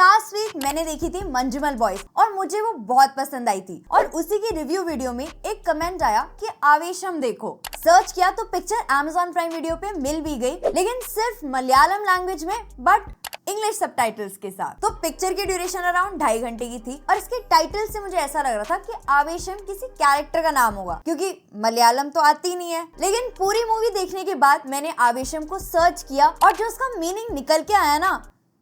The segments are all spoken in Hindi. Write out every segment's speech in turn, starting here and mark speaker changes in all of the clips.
Speaker 1: लास्ट वीक मैंने देखी थी मंजूमल बॉयज और मुझे वो बहुत पसंद आई थी और उसी की रिव्यू वीडियो में एक कमेंट आया कि आवेशम देखो। सर्च किया तो पिक्चर Amazon प्राइम वीडियो पे मिल भी गई, लेकिन सिर्फ मलयालम लैंग्वेज में बट इंग्लिश सबटाइटल्स के साथ। तो पिक्चर की ड्यूरेशन अराउंड 2.5 घंटे की थी और इसके टाइटल से मुझे ऐसा लग रहा था कि आवेशम किसी कैरेक्टर का नाम होगा, क्योंकि मलयालम तो आती नहीं है। लेकिन पूरी मूवी देखने के बाद मैंने आवेशम को सर्च किया और जो उसका मीनिंग निकल के आया ना,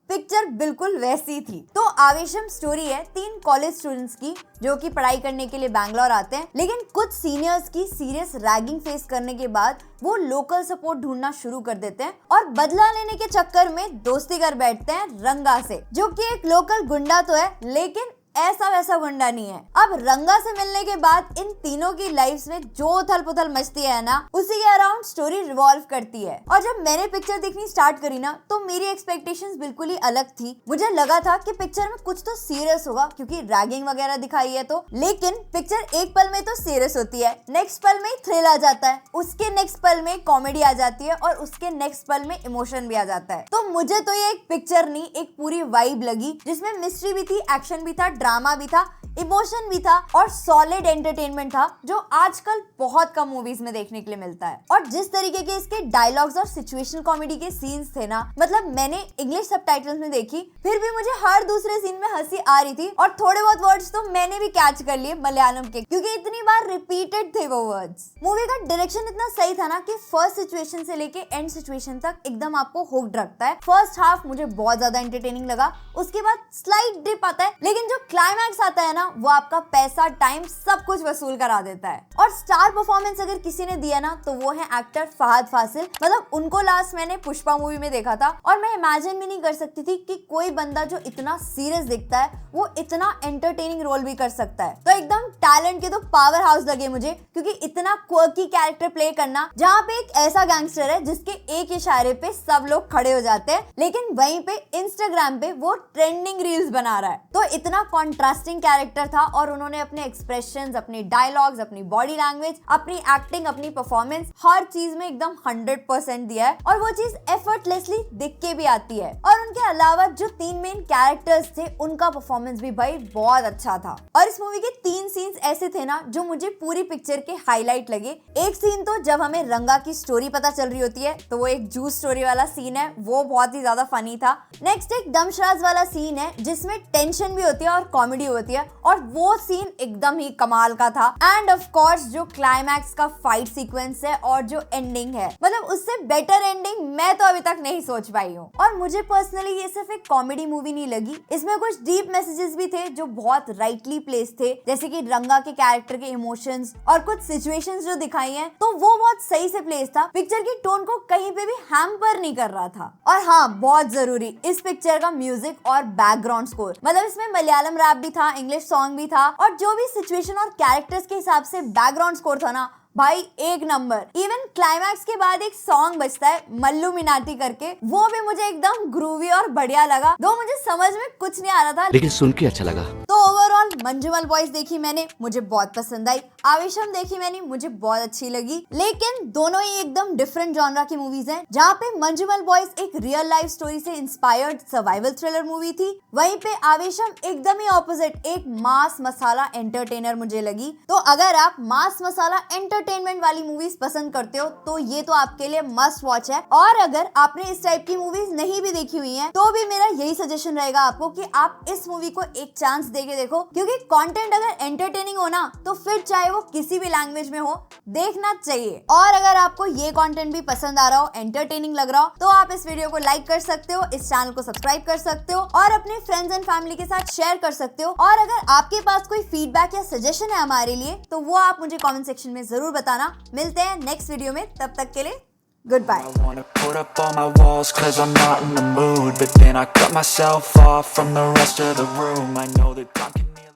Speaker 1: पिक्चर बिल्कुल वैसी थी। तो आवेशम स्टोरी है 3 कॉलेज स्टूडेंट्स की जो कि पढ़ाई करने के लिए बैंगलोर आते हैं, लेकिन कुछ सीनियर्स की सीरियस रैगिंग फेस करने के बाद वो लोकल सपोर्ट ढूंढना शुरू कर देते हैं और बदला लेने के चक्कर में दोस्ती कर बैठते हैं रंगा से, जो कि एक लोकल गुंडा तो है लेकिन ऐसा वैसा गुंडा नहीं है। अब रंगा से मिलने के बाद इन तीनों की लाइफ्स में जो उथल पुथल मचती है ना, उसी के अराउंड स्टोरी रिवॉल्व करती है। और जब मैंने पिक्चर देखनी स्टार्ट करी ना, तो मेरी एक्सपेक्टेशंस बिल्कुल ही अलग थी। मुझे लगा था कि पिक्चर में कुछ तो सीरियस होगा क्योंकि रैगिंग वगैरह दिखाई है तो, लेकिन पिक्चर एक पल में तो सीरियस होती है, नेक्स्ट पल में थ्रिल आ जाता है, उसके नेक्स्ट पल में कॉमेडी आ जाती है और उसके नेक्स्ट पल में इमोशन भी आ जाता है। तो मुझे तो ये एक पिक्चर नहीं, एक पूरी वाइब लगी जिसमें मिस्ट्री भी थी, एक्शन भी था, ड्रामा भी था, इमोशन भी था और सॉलिड एंटरटेनमेंट था, जो आजकल बहुत कम मूवीज में देखने के लिए मिलता है। और जिस तरीके के इसके डायलॉग्स और सिचुएशन कॉमेडी के सीन्स थे ना, मतलब मैंने इंग्लिश सबटाइटल्स में देखी, फिर भी मुझे हर दूसरे सीन में हंसी आ रही थी और थोड़े बहुत वर्ड्स तो मैंने भी कैच कर लिए मलयालम के, क्योंकि इतनी बार रिपीटेड थे वो वर्ड्स। मूवी का डायरेक्शन इतना सही था ना कि फर्स्ट सिचुएशन से लेके एंड सिचुएशन तक एकदम आपको हुक्ड रखता है। फर्स्ट हाफ मुझे बहुत ज्यादा एंटरटेनिंग लगा, उसके बाद स्लाइट डिप आता है, लेकिन जो क्लाइमैक्स आता है ना, वो आपका पैसा, टाइम सब कुछ वसूल करा देता है। और स्टार परफॉर्मेंस अगर किसी ने दिया ना, तो वो है एक्टर फहद फासिल। मतलब उनको लास्ट मैंने पुष्पा मूवी में देखा था और मैं इमेजिन भी नहीं कर सकती थी कि कोई बंदा जो इतना सीरियस दिखता है वो इतना एंटरटेनिंग रोल भी कर सकता है। तो एकदम टैलेंट के तो पावर हाउस लगे मुझे, क्योंकि इतना क्वर्की कैरेक्टर प्ले करना, जहाँ पे एक ऐसा गैंगस्टर है जिसके एक इशारे पे सब लोग खड़े हो जाते हैं, लेकिन वहीं पे इंस्टाग्राम पे वो ट्रेंडिंग रील्स बना रहा है। तो इतना कॉन्ट्रास्टिंग कैरेक्टर था और उन्होंने अपने एक्सप्रेशंस, अपने डायलॉग्स, अपनी बॉडी लैंग्वेज, अपनी एक्टिंग, अपनी परफॉर्मेंस, हर चीज में एकदम 100% दिया है और वो चीज एफर्टलेसली दिख के भी आती है। और उनके अलावा जो 3 मेन कैरेक्टर्स थे, उनका परफॉर्मेंस भी भाई बहुत अच्छा था। और इस मूवी के 3 सीन्स ऐसे थे ना जो मुझे पूरी पिक्चर के हाईलाइट लगे। एक सीन तो जब हमें रंगा की स्टोरी पता चल रही होती है, तो वो एक जूस स्टोरी वाला सीन है, वो बहुत ही ज्यादा फनी था। नेक्स्ट एक दमशराज वाला सीन है जिसमें टेंशन भी होती है और कॉमेडी होती है, और वो सीन एकदम ही कमाल का था। एंड ऑफ कोर्स जो क्लाइमैक्स का फाइट सीक्वेंस है और जो एंडिंग है, मतलब उससे बेटर एंडिंग मैं तो अभी तक नहीं सोच पाई हूँ। और मुझे पर्सनली ये सिर्फ एक कॉमेडी मूवी नहीं लगी, इसमें कुछ डीप मैसेजेस भी थे जो बहुत राइटली प्लेस थे, जैसे कि रंगा के कैरेक्टर के इमोशंस और कुछ सिचुएशंस जो दिखाई हैं, तो वो बहुत सही से प्लेस था। पिक्चर की टोन को कहीं पे भी हैम्पर नहीं कर रहा था। और हाँ, बहुत जरूरी, इस पिक्चर का म्यूजिक और बैकग्राउंड स्कोर, मतलब इसमें मलयालम रैप भी था, इंग्लिश सॉन्ग भी था, और जो भी सिचुएशन और कैरेक्टर्स के हिसाब से बैकग्राउंड स्कोर था ना भाई, एक नंबर। इवन क्लाइमैक्स के बाद एक सॉन्ग बजता है मल्लू मिनाटी करके, वो भी मुझे एकदम ग्रूवी और बढ़िया लगा, दो मुझे समझ में कुछ नहीं आ रहा था
Speaker 2: लेकिन सुन के अच्छा लगा।
Speaker 1: तो ओवरऑल मंजूमल बॉयज देखी मैंने, मुझे बहुत पसंद आई। आवेशम देखी मैंने, मुझे बहुत अच्छी लगी। लेकिन दोनों ही एकदम डिफरेंट जॉनरा की मूवीज हैं। जहाँ पे मंजूमल बॉयज एक रियल लाइफ स्टोरी से इंस्पायर्ड सर्वाइवल थ्रिलर मूवी थी, वहीं पे आवेशम एकदम ही ऑपोजिट एक मास मसाला एंटरटेनर मुझे लगी। तो अगर आप मास मसाला एंटरटेनमेंट वाली मूवीज पसंद करते हो तो ये तो आपके लिए मस्ट वॉच है। और अगर आपने इस टाइप की मूवीज नहीं भी देखी हुई हैं, तो भी मेरा यही सजेशन रहेगा आपको कि आप इस मूवी को एक चांस देके देखो, क्योंकि कंटेंट अगर एंटरटेनिंग हो ना, तो फिर चाहे वो किसी भी लैंग्वेज में हो, देखना चाहिए। और अगर आपको ये कंटेंट भी पसंद आ रहा हो, एंटरटेनिंग लग रहा हो, तो आप इस वीडियो को लाइक कर सकते हो, इस चैनल को सब्सक्राइब कर सकते हो और अपने फ्रेंड्स एंड फैमिली के साथ शेयर कर सकते हो। और अगर आपके पास कोई फीडबैक या सजेशन है हमारे लिए, तो वो आप मुझे कमेंट सेक्शन में जरूर बताना। मिलते हैं नेक्स्ट वीडियो में, तब तक के लिए goodbye.
Speaker 3: I wanna put up all my walls 'cause I'm not in the mood, but then I cut myself off from the rest of the room. I know that time can